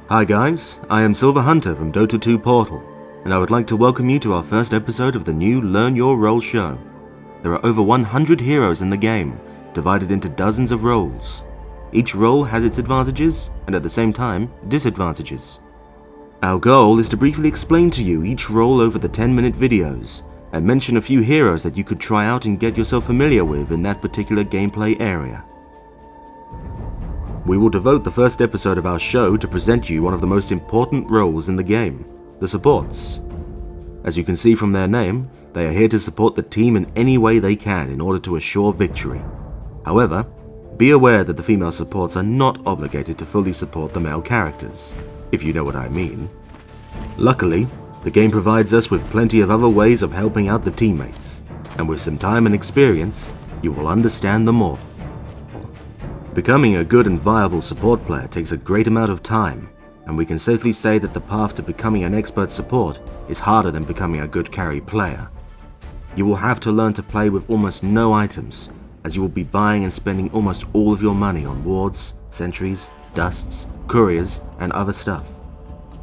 Hi guys, I am Silver Hunter from Dota 2 Portal, and I would like to welcome you to our first episode of the new Learn Your Role show. There are over 100 heroes in the game, divided into dozens of roles. Each role has its advantages, and at the same time, disadvantages. Our goal is to briefly explain to you each role over the 10-minute videos, and mention a few heroes that you could try out and get yourself familiar with in that particular gameplay area. We will devote the first episode of our show to present you one of the most important roles in the game, the supports. As you can see from their name, they are here to support the team in any way they can in order to assure victory. However, be aware that the female supports are not obligated to fully support the male characters, if you know what I mean. Luckily, the game provides us with plenty of other ways of helping out the teammates, and with some time and experience, you will understand them all. Becoming a good and viable support player takes a great amount of time, and we can safely say that the path to becoming an expert support is harder than becoming a good carry player. You will have to learn to play with almost no items, as you will be buying and spending almost all of your money on wards, sentries, dusts, couriers, and other stuff.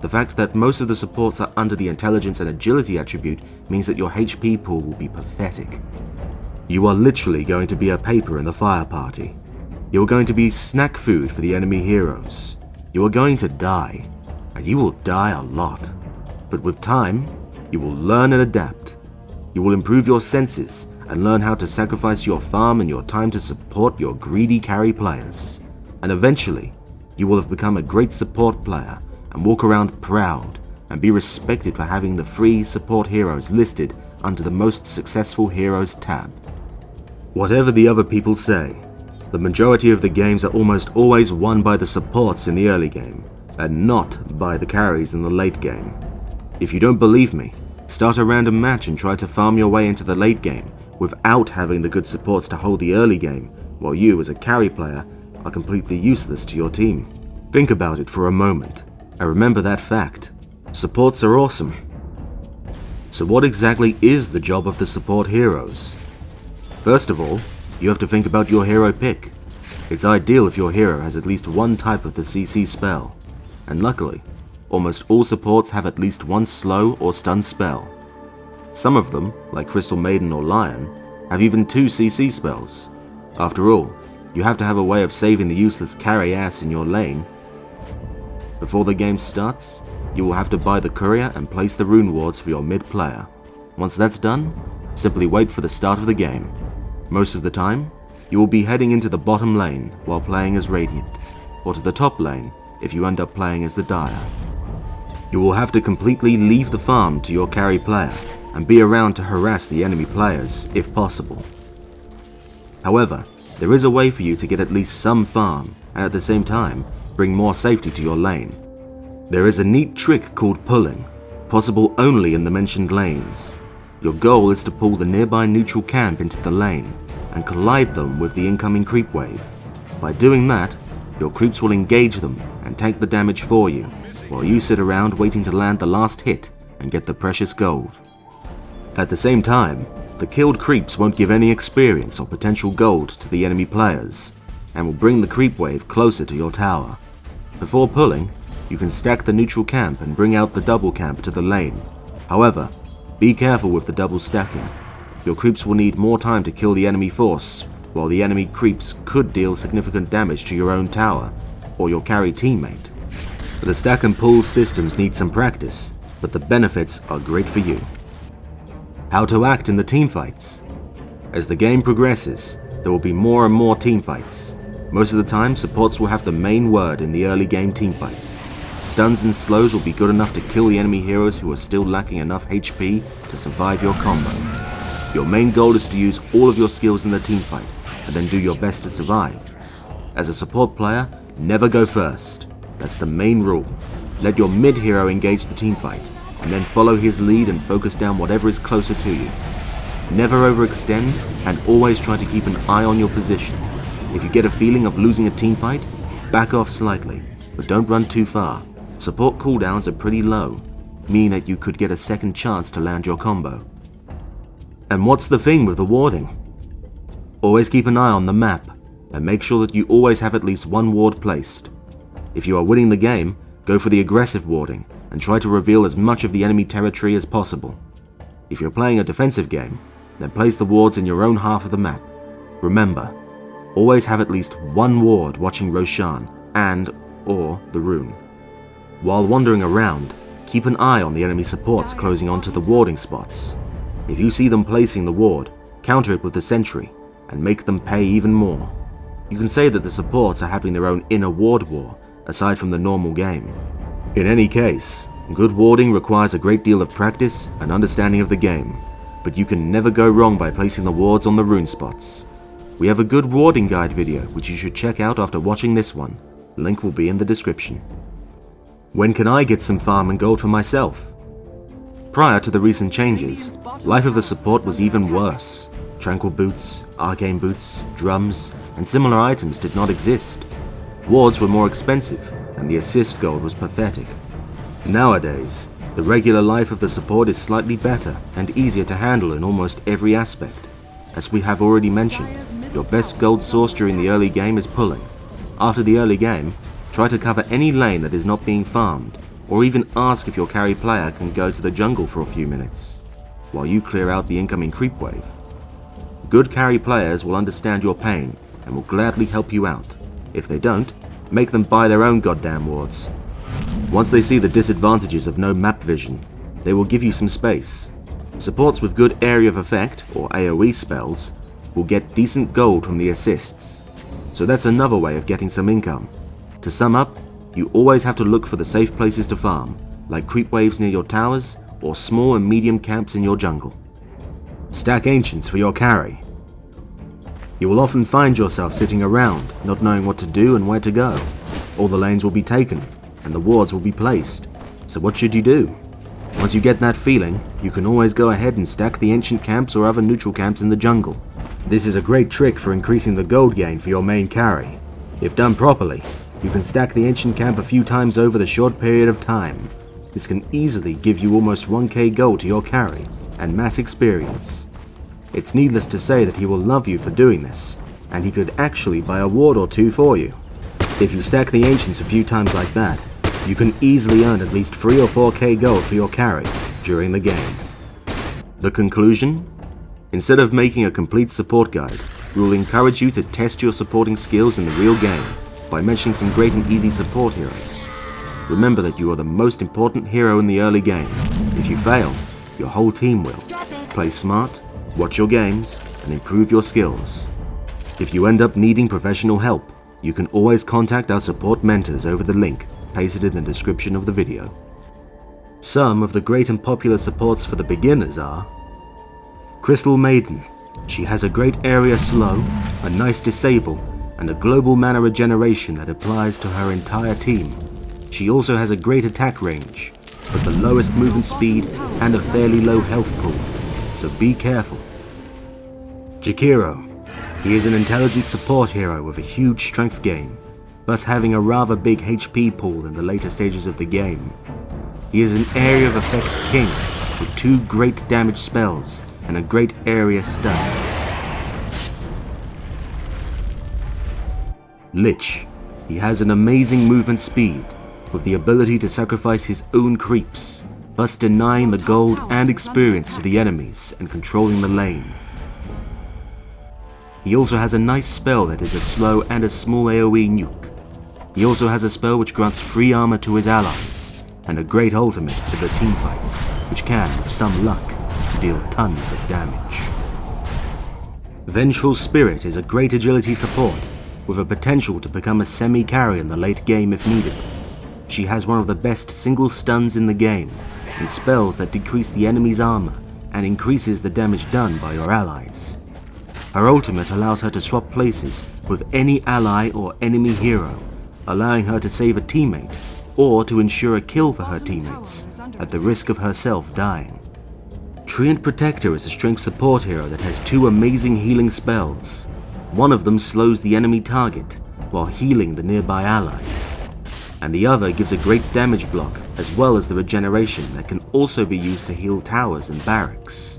The fact that most of the supports are under the intelligence and agility attribute means that your HP pool will be pathetic. You are literally going to be a paper in the fire party. You are going to be snack food for the enemy heroes. You are going to die, and you will die a lot. But with time, you will learn and adapt. You will improve your senses and learn how to sacrifice your farm and your time to support your greedy carry players. And eventually, you will have become a great support player and walk around proud and be respected for having the free support heroes listed under the most successful heroes tab. Whatever the other people say, the majority of the games are almost always won by the supports in the early game, and not by the carries in the late game. If you don't believe me, start a random match and try to farm your way into the late game without having the good supports to hold the early game, while you as a carry player are completely useless to your team. Think about it for a moment, and remember that fact. Supports are awesome. So what exactly is the job of the support heroes? First of all, you have to think about your hero pick. It's ideal if your hero has at least one type of the CC spell, and luckily, almost all supports have at least one slow or stun spell. Some of them, like Crystal Maiden or Lion, have even 2 CC spells. After all, you have to have a way of saving the useless carry ass in your lane. Before the game starts, you will have to buy the courier and place the rune wards for your mid player. Once that's done, simply wait for the start of the game. Most of the time, you will be heading into the bottom lane while playing as Radiant, or to the top lane if you end up playing as the Dire. You will have to completely leave the farm to your carry player and be around to harass the enemy players if possible. However, there is a way for you to get at least some farm and at the same time bring more safety to your lane. There is a neat trick called pulling, possible only in the mentioned lanes. Your goal is to pull the nearby neutral camp into the lane and collide them with the incoming creep wave. By doing that, your creeps will engage them and tank the damage for you, while you sit around waiting to land the last hit and get the precious gold. At the same time, the killed creeps won't give any experience or potential gold to the enemy players, and will bring the creep wave closer to your tower. Before pulling, you can stack the neutral camp and bring out the double camp to the lane. However, be careful with the double stacking. Your creeps will need more time to kill the enemy force, while the enemy creeps could deal significant damage to your own tower, or your carry teammate. The stack and pull systems need some practice, but the benefits are great for you. How to act in the teamfights. As the game progresses, there will be more and more teamfights. Most of the time, supports will have the main word in the early game teamfights. Stuns and slows will be good enough to kill the enemy heroes who are still lacking enough HP to survive your combo. Your main goal is to use all of your skills in the teamfight, and then do your best to survive. As a support player, never go first. That's the main rule. Let your mid hero engage the teamfight, and then follow his lead and focus down whatever is closer to you. Never overextend, and always try to keep an eye on your position. If you get a feeling of losing a teamfight, back off slightly, but don't run too far. Support cooldowns are pretty low, meaning that you could get a second chance to land your combo. And what's the thing with the warding? Always keep an eye on the map, and make sure that you always have at least one ward placed. If you are winning the game, Go for the aggressive warding and try to reveal as much of the enemy territory as possible. If you're playing a defensive game, then place the wards in your own half of the map. Remember, always have at least one ward watching Roshan and/or the rune. While wandering around, keep an eye on the enemy supports closing onto the warding spots. If you see them placing the ward, counter it with the sentry and make them pay even more. You can say that the supports are having their own inner ward war aside from the normal game. In any case, good warding requires a great deal of practice and understanding of the game, but you can never go wrong by placing the wards on the rune spots. We have a good warding guide video which you should check out after watching this one. Link will be in the description. When can I get some farm and gold for myself? Prior to the recent changes, life of the support was even worse. Tranquil boots, arcane boots, drums, and similar items did not exist. Wards were more expensive, and the assist gold was pathetic. Nowadays, the regular life of the support is slightly better and easier to handle in almost every aspect. As we have already mentioned, your best gold source during the early game is pulling. After the early game, try to cover any lane that is not being farmed, or even ask if your carry player can go to the jungle for a few minutes, while you clear out the incoming creep wave. Good carry players will understand your pain and will gladly help you out. If they don't, make them buy their own goddamn wards. Once they see the disadvantages of no map vision, they will give you some space. Supports with good area of effect, or AoE spells, will get decent gold from the assists. So that's another way of getting some income. To sum up, you always have to look for the safe places to farm, like creep waves near your towers, or small and medium camps in your jungle. Stack ancients for your carry. You will often find yourself sitting around, not knowing what to do and where to go. All the lanes will be taken, and the wards will be placed. So what should you do? Once you get that feeling, you can always go ahead and stack the ancient camps or other neutral camps in the jungle. This is a great trick for increasing the gold gain for your main carry. If done properly, you can stack the ancient camp a few times over the short period of time. This can easily give you almost 1k gold to your carry, and mass experience. It's needless to say that he will love you for doing this, and he could actually buy a ward or two for you. If you stack the ancients a few times like that, you can easily earn at least 3 or 4k gold for your carry during the game. The conclusion? Instead of making a complete support guide, we will encourage you to test your supporting skills in the real game by mentioning some great and easy support heroes. Remember that you are the most important hero in the early game. If you fail, your whole team will. Play smart, watch your games, and improve your skills. If you end up needing professional help, you can always contact our support mentors over the link pasted in the description of the video. Some of the great and popular supports for the beginners are Crystal Maiden. She has a great area slow, a nice disable, and a global mana regeneration that applies to her entire team. She also has a great attack range, but the lowest movement speed and a fairly low health pool, so be careful. Jakiro. He is an intelligent support hero with a huge strength gain, thus having a rather big HP pool in the later stages of the game. He is an area of effect king with 2 great damage spells and a great area stun. Lich. He has an amazing movement speed with the ability to sacrifice his own creeps, thus denying the gold and experience to the enemies and controlling the lane. He also has a nice spell that is a slow and a small AoE nuke. He also has a spell which grants free armor to his allies, and a great ultimate for the teamfights, which can, with some luck, deal tons of damage. Vengeful Spirit is a great agility support, with a potential to become a semi-carry in the late game if needed. She has one of the best single stuns in the game, and spells that decrease the enemy's armor and increases the damage done by your allies. Her ultimate allows her to swap places with any ally or enemy hero, allowing her to save a teammate or to ensure a kill for her teammates at the risk of herself dying. Treant Protector is a strength support hero that has 2 amazing healing spells. One of them slows the enemy target while healing the nearby allies, and the other gives a great damage block as well as the regeneration that can also be used to heal towers and barracks.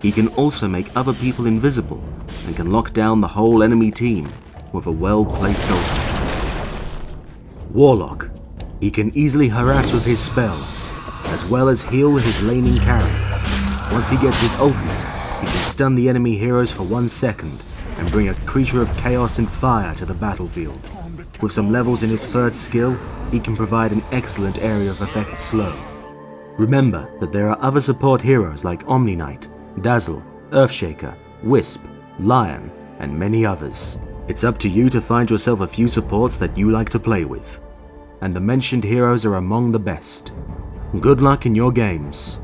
He can also make other people invisible and can lock down the whole enemy team with a well-placed ultimate. Warlock. He can easily harass with his spells, as well as heal his laning carry. Once he gets his ultimate, he can stun the enemy heroes for 1 second and bring a creature of chaos and fire to the battlefield. With some levels in his third skill, he can provide an excellent area of effect slow. Remember that there are other support heroes like Omni Knight, Dazzle, Earthshaker, Wisp, Lion, and many others. It's up to you to find yourself a few supports that you like to play with, and the mentioned heroes are among the best. Good luck in your games.